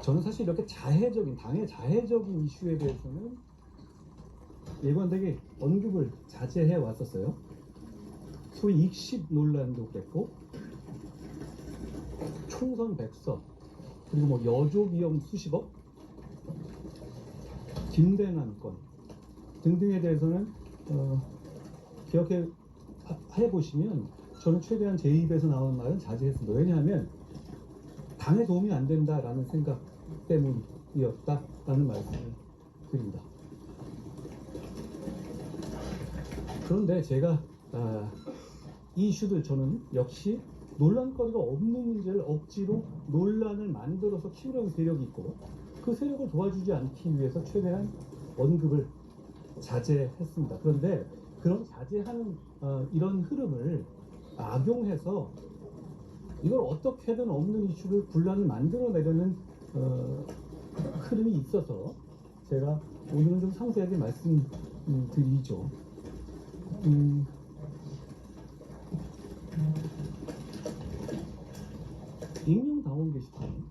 저는 사실 이렇게 당의 자해적인 이슈에 대해서는 일관되게 언급을 자제해 왔었어요. 소위 익십 논란도 그랬고, 총선 백서, 그리고 뭐 여조 비용 수십억, 김대남 건 등등에 대해서는 기억해 보시면 저는 최대한 제 입에서 나오는 말은 자제했습니다. 왜냐하면 당에 도움이 안 된다라는 생각 때문이었다라는 말씀을 드립니다. 그런데 제가 이 이슈들 저는 역시 논란거리가 없는 문제를 억지로 논란을 만들어서 키우려는 세력이 있고, 그 세력을 도와주지 않기 위해서 최대한 언급을 자제했습니다. 그런데 그런 자제하는 이런 흐름을 악용해서 이걸 어떻게든 없는 이슈를 분란을 만들어내려는 흐름이 있어서 제가 오늘은 좀 상세하게 말씀드리죠. 익명 당원 게시판,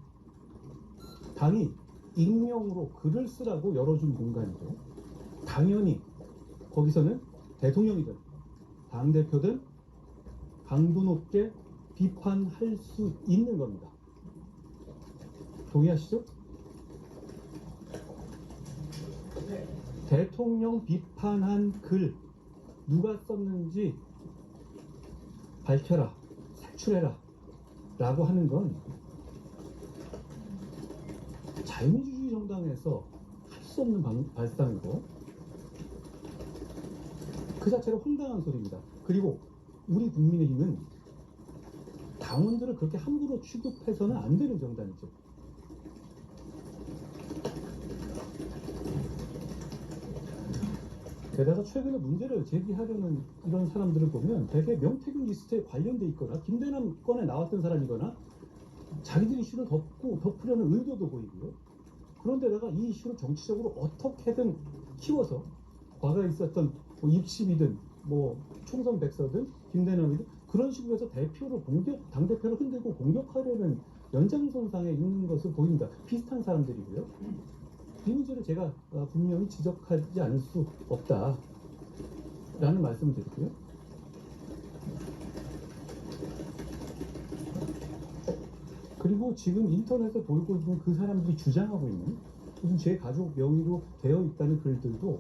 당이 익명으로 글을 쓰라고 열어준 공간이고, 당연히 거기서는 대통령이든 당대표든 강도 높게 비판할 수 있는 겁니다. 동의하시죠? 대통령 비판한 글 누가 썼는지 밝혀라, 색출해라 라고 하는 건 자유민주주의 정당에서 할 수 없는 발상이고, 그 자체로 황당한 소리입니다. 그리고 우리 국민의힘은 당원들을 그렇게 함부로 취급해서는 안 되는 정당이죠. 게다가 최근에 문제를 제기하려는 이런 사람들을 보면 대개 명태균 리스트에 관련돼 있거나 김대남 건에 나왔던 사람이거나 자기들 이슈를 덮으려는 의도도 보이고요. 그런데다가 이 이슈를 정치적으로 어떻게든 키워서 과거에 있었던 뭐 입심이든 뭐 총선 백서든 김대남이든 그런 식으로 해서 당대표를 흔들고 공격하려는 연장선상에 있는 것을 보입니다. 비슷한 사람들이고요. 이 문제를 제가 분명히 지적하지 않을 수 없다라는 말씀을 드리고요. 그리고 지금 인터넷에 돌고 있는 그 사람들이 주장하고 있는 무슨 제 가족 명의로 되어 있다는 글들도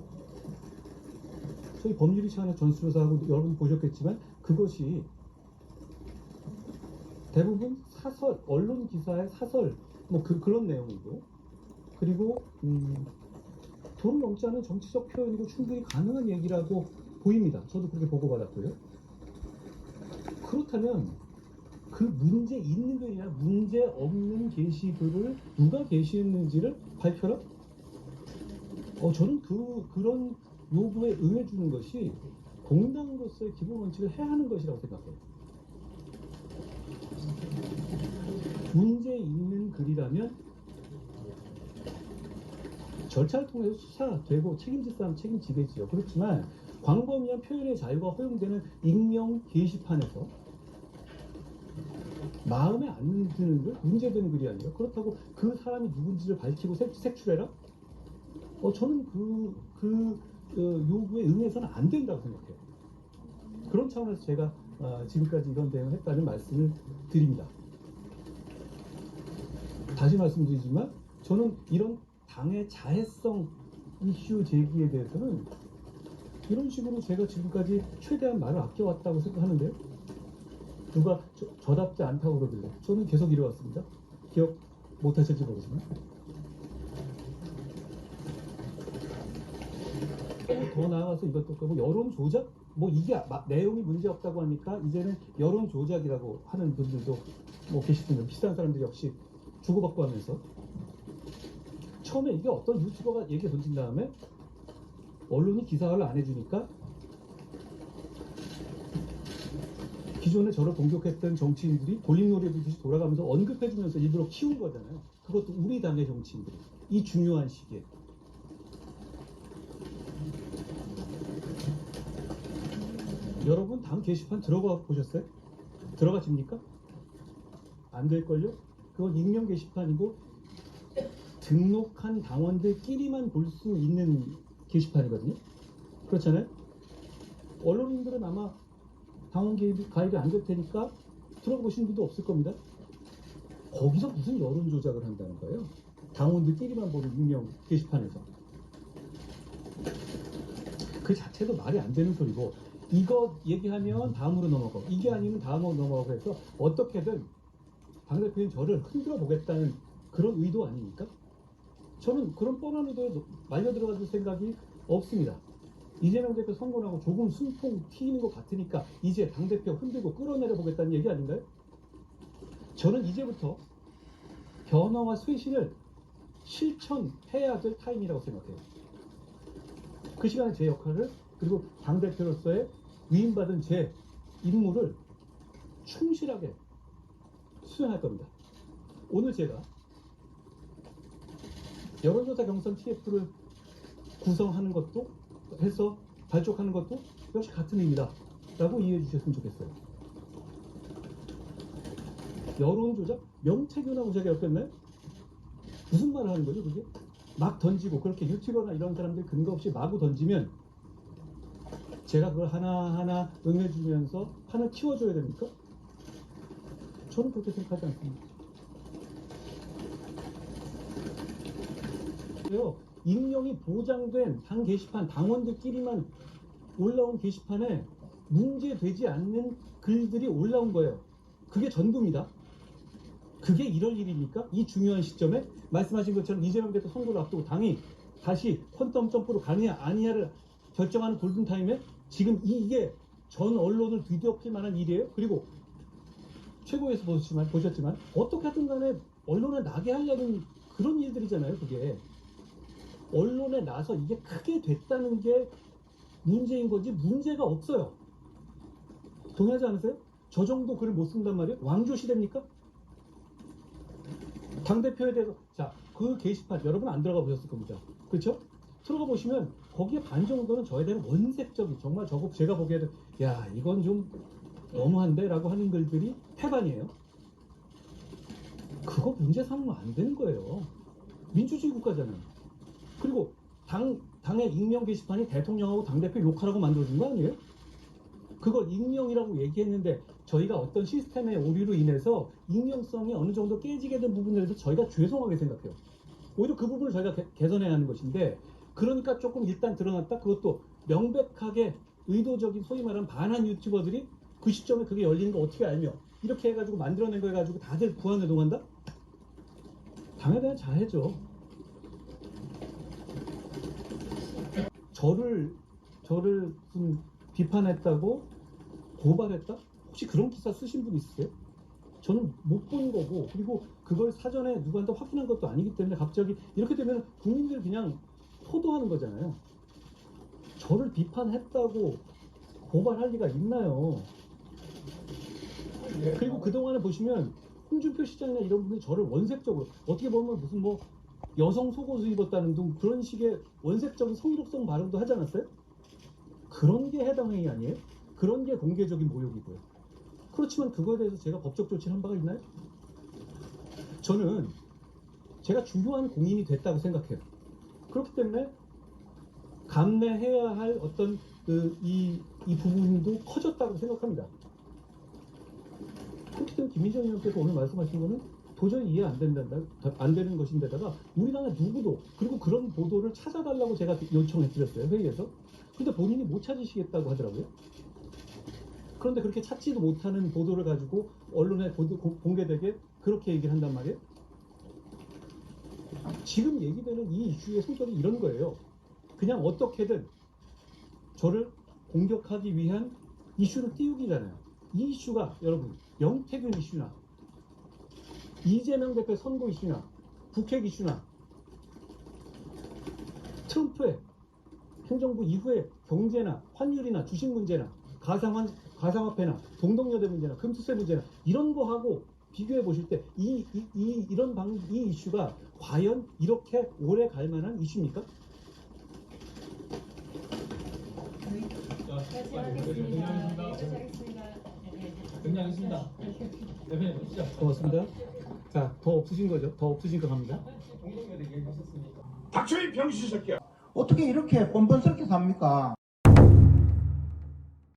저희 법률위 차원의 전수조사하고 여러분 보셨겠지만 그것이 대부분 사설, 언론 기사의 사설 뭐 그런 내용이고, 그리고 도를 넘지 않은 정치적 표현이고 충분히 가능한 얘기라고 보입니다. 저도 그렇게 보고받았고요. 그렇다면 그 문제 있는 글이나 문제 없는 게시글을 누가 게시했는지를 밝혀라? 저는 그런 요구에 응해주는 것이 공당으로서의 기본 원칙을 해하는 것이라고 생각해요. 문제 있는 글이라면 절차를 통해서 수사되고 책임질 사람 책임지겠지요. 그렇지만 광범위한 표현의 자유가 허용되는 익명 게시판에서 마음에 안 드는 글, 문제되는 글이 아니라 그렇다고 그 사람이 누군지를 밝히고 색출해라? 저는 그 요구에 응해서는 안 된다고 생각해요. 그런 차원에서 제가 지금까지 이런 대응을 했다는 말씀을 드립니다. 다시 말씀드리지만 저는 이런 당의 자해성 이슈 제기에 대해서는 이런 식으로 제가 지금까지 최대한 말을 아껴왔다고 생각하는데요. 누가 저답지 않다고 그러길래 저는 계속 이래왔습니다. 기억 못하실지 모르지만. 더 나아가서 이것도 그렇고 여론 조작? 뭐 이게 내용이 문제 없다고 하니까 이제는 여론 조작이라고 하는 분들도 뭐 계시군요. 비슷한 사람들이 역시 주고받고 하면서 처음에 이게 어떤 유튜버가 얘기 던진 다음에 언론이 기사화를 안 해주니까 기존에 저를 공격했던 정치인들이 돌림놀이 하듯이 돌아가면서 언급해주면서 일부러 키운 거잖아요. 그것도 우리 당의 정치인들이 이 중요한 시기에. 여러분 당 게시판 들어가 보셨어요? 들어가십니까? 안 될걸요? 그건 익명 게시판이고 등록한 당원들끼리만 볼 수 있는 게시판이거든요. 그렇잖아요. 언론인들은 아마 당원 가입이 안 될 테니까 들어보신 분도 없을 겁니다. 거기서 무슨 여론 조작을 한다는 거예요. 당원들끼리만 보는 익명 게시판에서. 그 자체도 말이 안 되는 소리고, 이거 얘기하면 다음으로 넘어가고, 이게 아니면 다음으로 넘어가고 해서 어떻게든 당대표인 저를 흔들어 보겠다는 그런 의도 아닙니까? 저는 그런 뻔한 의도에 말려 들어갈 생각이 없습니다. 이재명 대표 선거 나고 조금 숨통 튀는 것 같으니까 이제 당대표 흔들고 끌어내려 보겠다는 얘기 아닌가요? 저는 이제부터 변화와 쇄신을 실천해야 될 타임이라고 생각해요. 그 시간에 제 역할을, 그리고 당대표로서의 위임받은 제 임무를 충실하게 수행할 겁니다. 오늘 제가 여론조사 경선 TF를 구성하는 것도 해서 발족하는 것도 역시 같은 의미다 라고 이해해 주셨으면 좋겠어요. 여론조작? 명태균하고 제가 엮였나요? 무슨 말을 하는 거죠 그게? 막 던지고, 그렇게 유튜버나 이런 사람들 근거 없이 마구 던지면 제가 그걸 하나하나 응해주면서 판을 키워줘야 됩니까? 저는 그렇게 생각하지 않습니다. 익명이 보장된 당 게시판, 당원들끼리만 올라온 게시판에 문제되지 않는 글들이 올라온 거예요. 그게 전부입니다. 그게 이럴 일입니까? 이 중요한 시점에 말씀하신 것처럼 이재명 대표 선거를 앞두고 당이 다시 퀀텀 점프로 가느냐 아니냐를 결정하는 골든타임에 지금 이게 전 언론을 뒤덮일 만한 일이에요. 그리고 최고에서 보셨지만 어떻게 하든 간에 언론에 나게 하려는 그런 일들이잖아요. 그게 언론에 나서 이게 크게 됐다는 게 문제인 거지 문제가 없어요. 동의하지 않으세요? 저 정도 글을 못 쓴단 말이에요? 왕조 시대입니까? 당대표에 대해서, 자, 그 게시판 여러분 안 들어가 보셨을 겁니다. 그렇죠? 들어가 보시면 거기에 반 정도는 저에 대한 원색적인, 정말 저거 제가 보기에도 야 이건 좀 너무한데 라고 하는 글들이 태반이에요. 그거 문제 삼으면 안 되는 거예요. 민주주의 국가잖아요. 그리고 당의 익명 게시판이 대통령하고 당대표 욕하라고 만들어준 거 아니에요? 그걸 익명이라고 얘기했는데 저희가 어떤 시스템의 오류로 인해서 익명성이 어느 정도 깨지게 된 부분에 대해서 저희가 죄송하게 생각해요. 오히려 그 부분을 저희가 개선해야 하는 것인데, 그러니까 조금 일단 드러났다. 그것도 명백하게 의도적인 소위 말하는 반한 유튜버들이 그 시점에 그게 열리는 거 어떻게 알며 이렇게 해가지고 만들어낸 거 해가지고 다들 부안해동한다? 당에 대한 자해죠. 저를 무슨 비판했다고 고발했다? 혹시 그런 기사 쓰신 분 있으세요? 저는 못 본 거고, 그리고 그걸 사전에 누구한테 확인한 것도 아니기 때문에 갑자기 이렇게 되면 국민들 그냥 포도하는 거잖아요. 저를 비판했다고 고발할 리가 있나요? 그리고 그동안에 보시면 홍준표 시장이나 이런 분들이 저를 원색적으로, 어떻게 보면 무슨 뭐 여성 속옷을 입었다는 등 그런 식의 원색적인 성희롱성 발언도 하지 않았어요? 그런 게 해당 행위 아니에요? 그런 게 공개적인 모욕이고요. 그렇지만 그거에 대해서 제가 법적 조치를 한 바가 있나요? 저는 제가 중요한 공인이 됐다고 생각해요. 그렇기 때문에 감내해야 할 어떤 이 부분도 커졌다고 생각합니다. 그렇기 때문에 김민정 의원께서 오늘 말씀하신 거는 도저히 이해 안 되는 것인데다가 우리나라 누구도, 그리고 그런 보도를 찾아달라고 제가 요청해 드렸어요, 회의에서. 근데 본인이 못 찾으시겠다고 하더라고요. 그런데 그렇게 찾지도 못하는 보도를 가지고 언론에 공개되게 그렇게 얘기를 한단 말이에요. 지금 얘기되는 이 이슈의 성격이 이런 거예요. 그냥 어떻게든 저를 공격하기 위한 이슈를 띄우기잖아요. 이 이슈가 여러분 명태균 이슈나 이재명 대표 선거 이슈나 북핵 이슈나 트럼프의 행정부 이후의 경제나 환율이나 주식 문제나 가상화폐나 동덕여대 문제나 금수세 문제나 이런 거하고 비교해 보실 때 이 이슈가 과연 이렇게 오래 갈 만한 이슈입니까? 굉장하겠습니다. 대표님 보시죠. 고맙습니다. 자, 더 없으신 거죠? 더 없으신 거 갑니다. 닥쳐 이 병신 새끼야. 어떻게 이렇게 뻔뻔스럽게 삽니까?